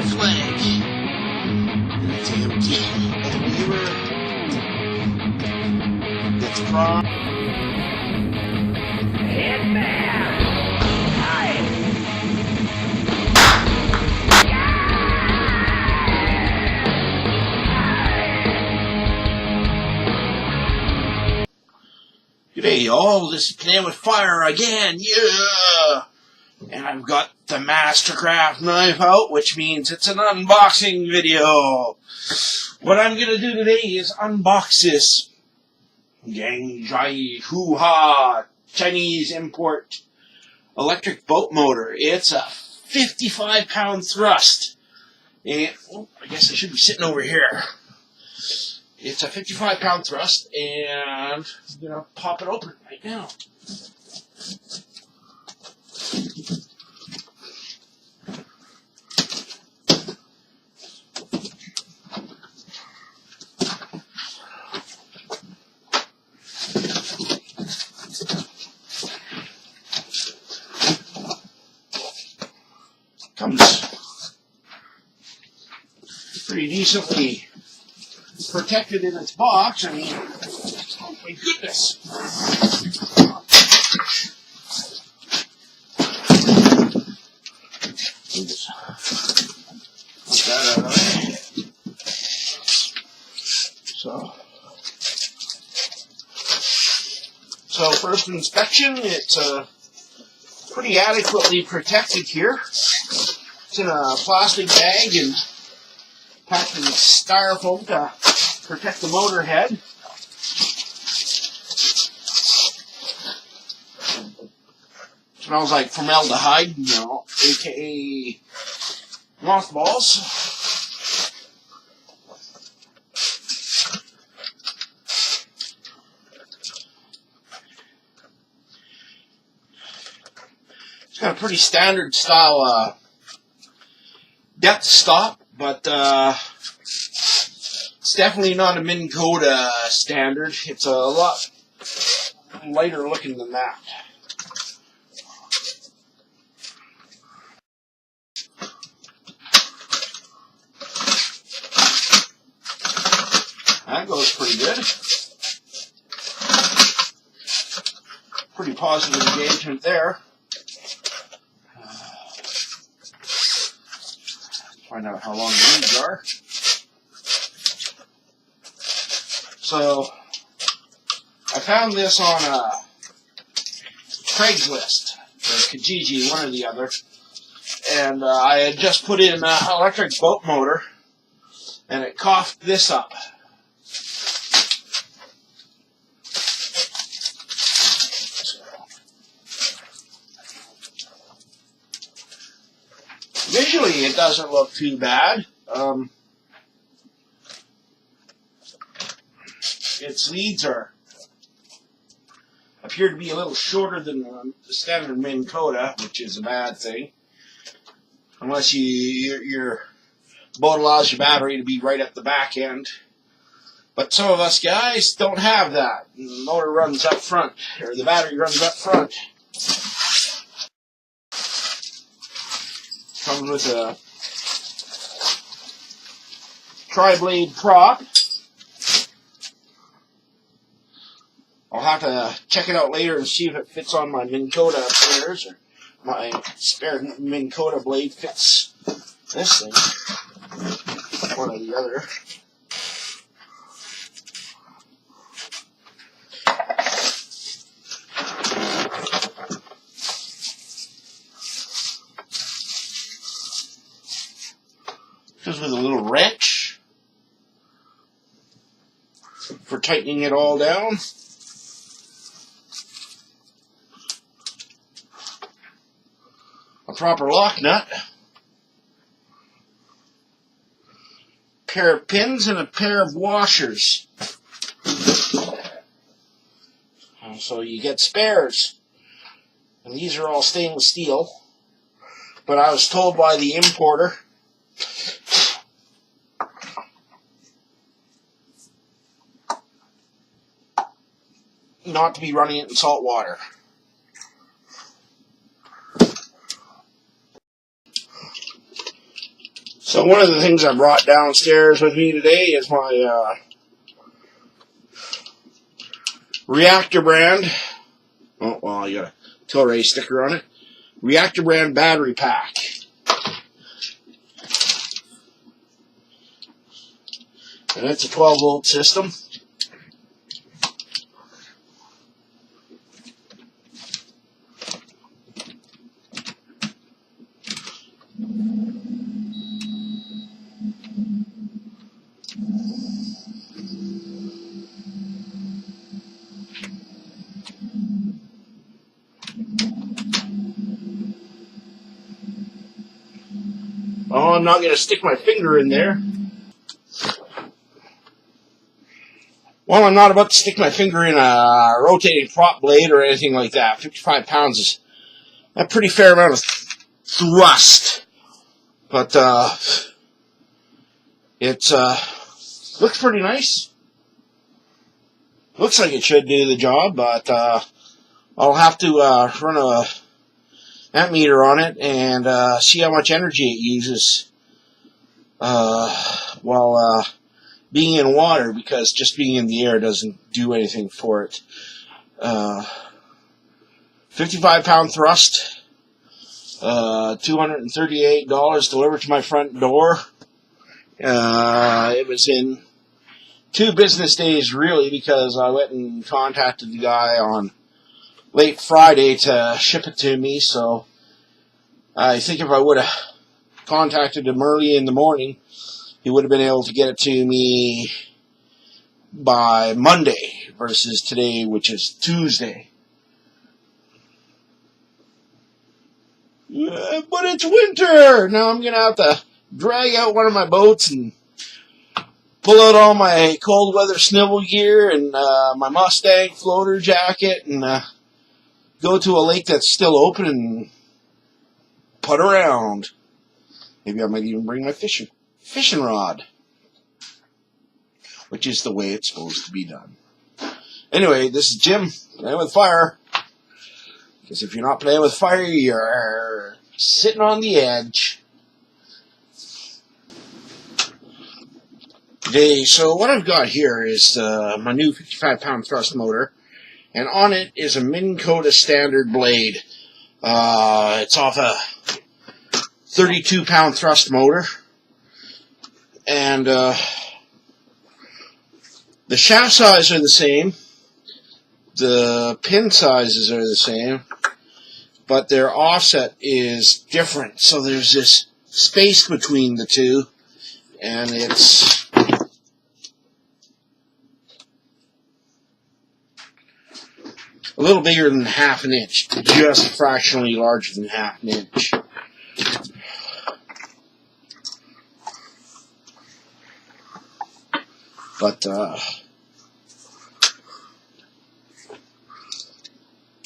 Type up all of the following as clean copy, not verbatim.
the flank. And it's empty. And the beaver gets prime. G'day y'all, this is Playing with Fire again, yeah! And I've got the Mastercraft knife out, which means it's an unboxing video. What I'm gonna do today is unbox this Yangjai Hoo-Ha Chinese import electric boat motor. It's a 55-pound thrust. And, I guess I should be sitting over here. It's a 55-pound thrust, and I'm going to pop it open right now. Comes pretty decently protected in its box. I mean, oh my goodness. Put that out of the way. So first inspection, it's pretty adequately protected here. It's in a plastic bag and packed in styrofoam to protect the motor head. Smells like formaldehyde, you know, aka mothballs. It's got a pretty standard style depth stop, but it's definitely not a Minn Kota standard. It's a lot lighter looking than that. That goes pretty good. Pretty positive engagement there. Find out how long the leads are. So, I found this on Craigslist, or Kijiji, one or the other, and I had just put in electric boat motor, and it coughed this up. Visually, it doesn't look too bad. Its leads appear to be a little shorter than the standard Minn Kota, which is a bad thing. Unless your boat allows your battery to be right at the back end. But some of us guys don't have that. The motor runs up front, or the battery runs up front. Comes with a tri-blade prop. I'll have to check it out later and see if it fits on my Minn Kota pliers, or my spare Minn Kota blade fits this thing, one or the other. Just with a little wrench for tightening it all down. A proper lock nut, pair of pins, and a pair of washers. So you get spares. And these are all stainless steel. But I was told by the importer not to be running it in salt water. So one of the things I brought downstairs with me today is my Reactor brand. Oh, well, you got a Tilray sticker on it. Reactor brand battery pack. And it's a 12-volt system. Oh, I'm not going to stick my finger in there. Well, I'm not about to stick my finger in a rotating prop blade or anything like that. 55 pounds is a pretty fair amount of thrust. But it looks pretty nice. Looks like it should do the job, but I'll have to run a amp meter on it and see how much energy it uses while being in water, because just being in the air doesn't do anything for it. 55-pound thrust, $238 delivered to my front door. It was in 2 business days, really, because I went and contacted the guy on late Friday to ship it to me. So I think if I would have contacted him early in the morning, he would have been able to get it to me by Monday versus today, which is Tuesday. But it's winter! Now I'm going to have to drag out one of my boats and pull out all my cold weather snivel gear and my Mustang floater jacket and go to a lake that's still open and putt around. Maybe I might even bring my fishing rod, which is the way it's supposed to be done. Anyway, this is Jim playing with fire. Because if you're not playing with fire, you're sitting on the edge. Okay, so what I've got here is my new 55-pound thrust motor, and on it is a Minn Kota standard blade. It's off a 32-pound thrust motor, and the shaft sizes are the same, the pin sizes are the same, but their offset is different. So there's this space between the two, and it's a little bigger than half an inch, just fractionally larger than half an inch. But to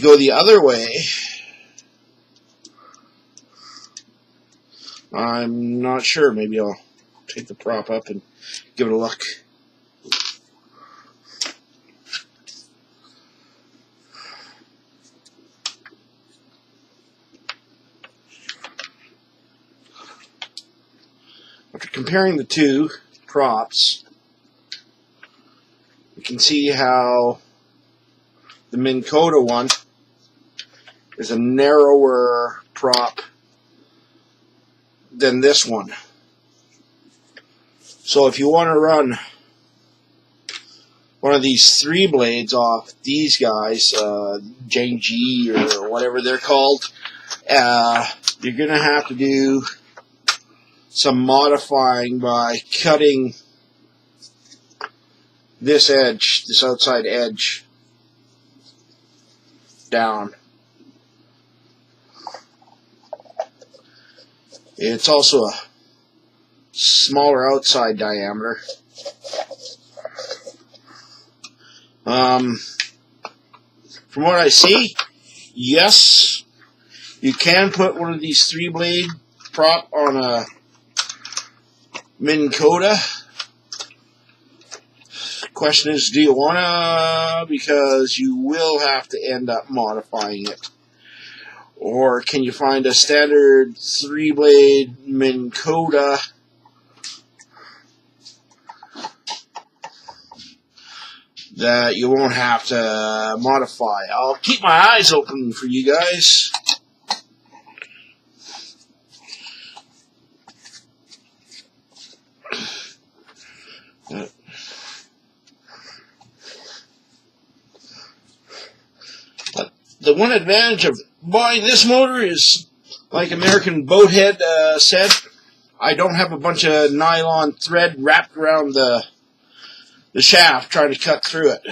go the other way, I'm not sure. Maybe I'll take the prop up and give it a look. After comparing the two props, you can see how the Minn Kota one is a narrower prop than this one. So if you want to run one of these 3 blades off these guys, JG or whatever they're called, you're going to have to do some modifying by cutting this edge, this outside edge, down. It's also a smaller outside diameter. From what I see, yes, you can put one of these 3-blade prop on a Minn Kota. Question is, do you wanna? Because you will have to end up modifying it. Or can you find a standard 3-blade Minn Kota that you won't have to modify. I'll keep my eyes open for you guys. The one advantage of buying this motor is, like American Boathead said, I don't have a bunch of nylon thread wrapped around the shaft trying to cut through it.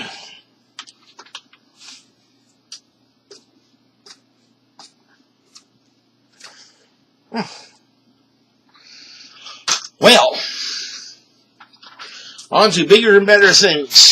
Well, on to bigger and better things.